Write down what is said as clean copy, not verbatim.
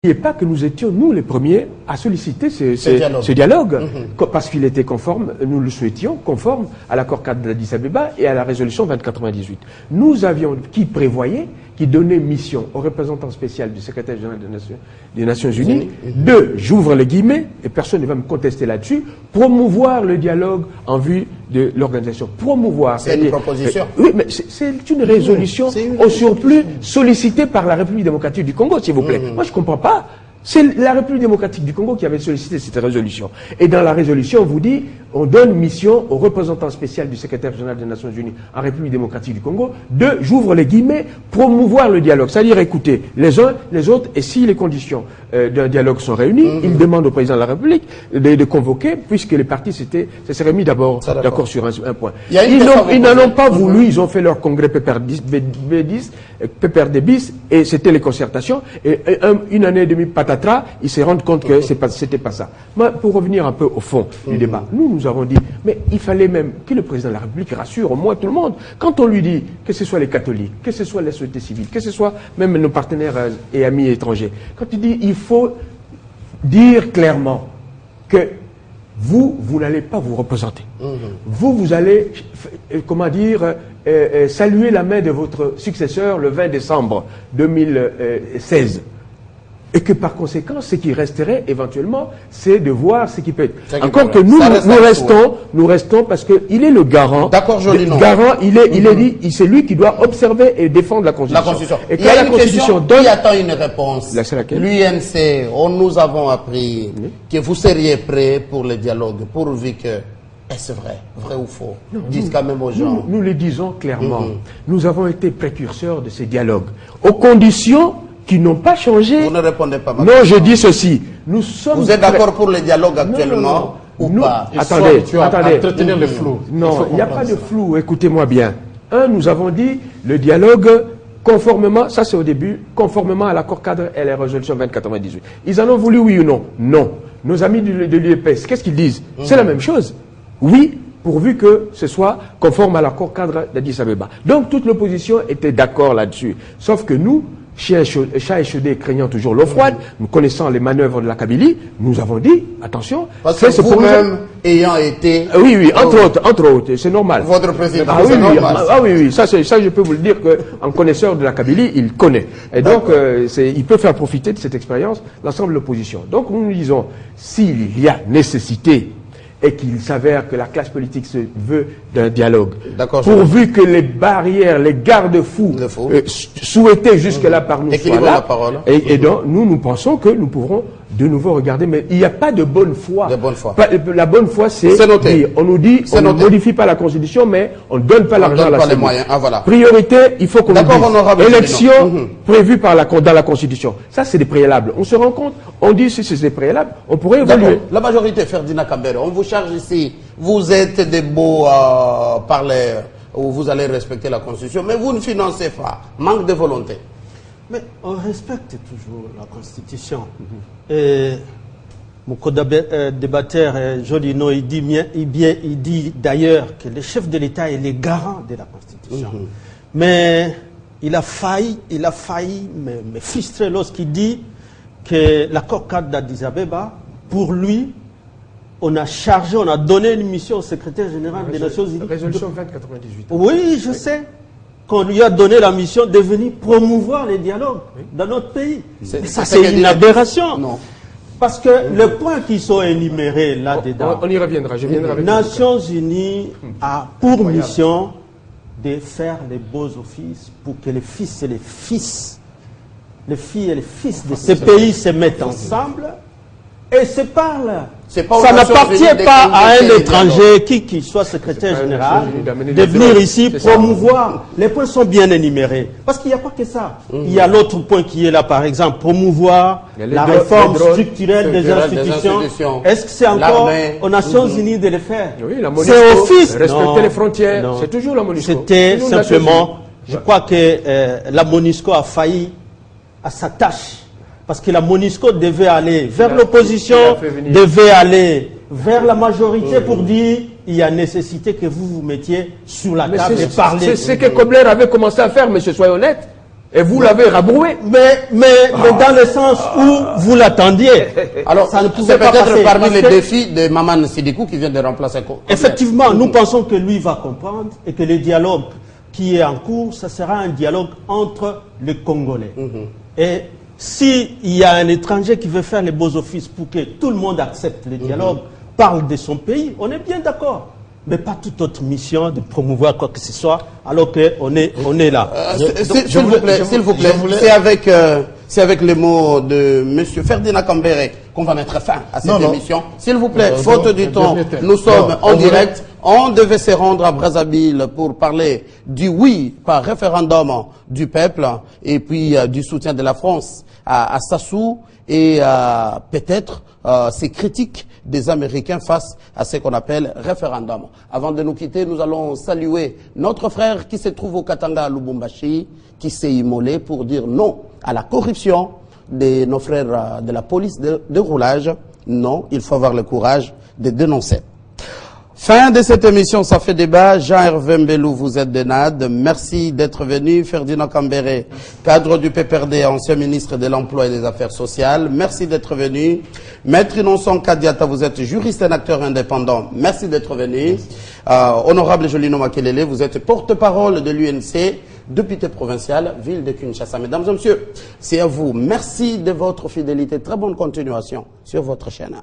N'oubliez pas que nous étions, nous, les premiers à solliciter ce dialogue, parce qu'il était conforme, nous le souhaitions, conforme à l'accord cadre d'Addis Abeba et à la résolution 2098. Nous avions, qui prévoyait, qui donnait mission au représentant spécial du secrétaire général des Nations Unies, de, j'ouvre les guillemets, et personne ne va me contester là-dessus, promouvoir le dialogue en vue de l'organisation. Promouvoir. C'est une proposition. Oui, mais c'est une résolution au surplus sollicitée par la République démocratique du Congo, s'il vous plaît. Moi, je ne comprends pas. C'est la République démocratique du Congo qui avait sollicité cette résolution. Et dans la résolution, on vous dit, on donne mission au représentant spécial du secrétaire général des Nations Unies en République démocratique du Congo de, j'ouvre les guillemets, promouvoir le dialogue. C'est-à-dire écouter les uns, les autres, et si les conditions d'un dialogue sont réunies, il demande au président de la République de convoquer, puisque les partis se seraient mis d'abord d'accord sur un point. Ils n'en ont pas voulu, ils ont fait leur congrès PPRD bis, et c'était les concertations, et une année et demie patatras, ils se rendent compte que c'était pas ça. Mais pour revenir un peu au fond du débat, nous avons dit, mais il fallait même que le président de la République rassure au moins tout le monde. Quand on lui dit que ce soit les catholiques, que ce soit la société civile, que ce soit même nos partenaires et amis étrangers, quand il dit, il faut dire clairement que vous n'allez pas vous représenter. Vous allez, comment dire, saluer la main de votre successeur le 20 décembre 2016. Et que par conséquent, ce qui resterait éventuellement, c'est de voir ce qui peut être. Encore que nous restons parce qu'il est le garant. D'accord, joli nom. Garant, c'est lui qui doit observer et défendre la Constitution. Et quand la Constitution donne, qui attend une réponse. L'UNC, nous avons appris que vous seriez prêt pour le dialogue, pourvu que. Est-ce vrai ou faux? Dites quand même aux gens. Nous le disons clairement. Nous avons été précurseurs de ces dialogues, aux conditions qui n'ont pas changé. Vous ne répondez pas. Non, je dis ceci. Nous sommes. Vous êtes d'accord pour le dialogue actuellement ou pas? Attendez. Entretenir le flou. Non, il n'y a pas de flou. Écoutez-moi bien. Nous avons dit le dialogue conformément, ça c'est au début, conformément à l'accord cadre et à la résolution 2098. Ils en ont voulu, oui ou non? Non. Nos amis de l'UEPS, qu'est-ce qu'ils disent? C'est la même chose. Oui, pourvu que ce soit conforme à l'accord cadre d'Addis Abeba. Donc toute l'opposition était d'accord là-dessus. Sauf que nous, chat échaudé craignant toujours l'eau froide, nous connaissant les manœuvres de la Kabylie, nous avons dit, attention, c'est vous-même ayant été... Oui, entre autres, c'est normal. Votre président, c'est normal. Oui, ça je peux vous le dire qu'en connaisseur de la Kabylie, il connaît. Et donc, il peut faire profiter de cette expérience l'ensemble de l'opposition. Donc nous disons, s'il y a nécessité et qu'il s'avère que la classe politique se veut d'un dialogue, pourvu que les barrières, les garde-fous souhaités jusque-là par nous soient là, et donc nous pensons que nous pourrons de nouveau regarder, mais il n'y a pas de bonne foi. La bonne foi, c'est on nous dit, on ne modifie pas la Constitution, mais on ne donne pas l'argent à la moyens. Priorité, il faut qu'on dise élection prévue dans la Constitution. Ça, c'est des préalables. On se rend compte, on dit si c'est des préalables, on pourrait évoluer. La majorité, Ferdinand Kambere, on vous charge ici, vous êtes des beaux parleurs, où vous allez respecter la Constitution, mais vous ne financez pas, manque de volonté. Mais on respecte toujours la Constitution. Et mon co-débatteur, Jolino, il dit d'ailleurs que le chef de l'État est le garant de la Constitution. Mais il a failli me frustrer lorsqu'il dit que l'accord cadre d'Addis Abeba, pour lui, on a donné une mission au secrétaire général des Nations Unies. Résolution 2098. Oui, je sais. Qu'on lui a donné la mission de venir promouvoir les dialogues dans notre pays. Ça, c'est une aberration. Non. Parce que les points qui sont énumérés là-dedans, on y reviendra. Je viendrai avec Nations Unies a pour mission de faire les beaux offices pour que les fils et les filles et les fils de ces pays se mettent ensemble et se parlent. Ça n'appartient pas à un étranger, qui soit secrétaire général, de venir ici promouvoir. Les points sont bien énumérés. Parce qu'il n'y a pas que ça. Il y a l'autre point qui est là, par exemple, promouvoir la réforme structurelle des institutions. Est-ce que c'est encore aux Nations Unies de le faire? C'est au fils. Respecter les frontières, c'est toujours la MONUSCO. C'était simplement, je crois que la MONUSCO a failli à sa tâche. Parce que la MONUSCO devait aller vers l'opposition, devait aller vers la majorité pour dire il y a nécessité que vous vous mettiez sur la table et parler. C'est ce que Kobler avait commencé à faire, monsieur, soyez honnête. Et vous l'avez rabroué. Mais dans le sens où vous l'attendiez. Alors, ça ne pouvait pas passer. C'est peut-être parmi les défis de Maman Sidikou qui vient de remplacer. Effectivement, nous pensons que lui va comprendre et que le dialogue qui est en cours, ça sera un dialogue entre les Congolais. Et s'il y a un étranger qui veut faire les beaux offices pour que tout le monde accepte le dialogue, parle de son pays, on est bien d'accord. Mais pas toute autre mission de promouvoir quoi que ce soit, alors qu'on est là. S'il vous plaît, c'est avec les mots de M. Ferdinand Cambéré qu'on va mettre fin à cette émission. S'il vous plaît, faute du temps, nous sommes en direct. On devait se rendre à Brazzaville pour parler du oui par référendum du peuple et puis du soutien de la France à Sassou et peut-être ces critiques des Américains face à ce qu'on appelle référendum. Avant de nous quitter, nous allons saluer notre frère qui se trouve au Katanga à Lubumbashi, qui s'est immolé pour dire non à la corruption de nos frères de la police de roulage. Non, il faut avoir le courage de dénoncer. Fin de cette émission, ça fait débat. Jean-Hervé Mbelou, vous êtes de NAD. Merci d'être venu. Ferdinand Cambéré, cadre du PPRD, ancien ministre de l'Emploi et des Affaires sociales. Merci d'être venu. Maître Innocent Kadiata, vous êtes juriste et acteur indépendant. Merci d'être venu. Honorable Jolino Makelele, vous êtes porte-parole de l'UNC, député provincial, ville de Kinshasa. Mesdames et messieurs, c'est à vous. Merci de votre fidélité. Très bonne continuation sur votre chaîne.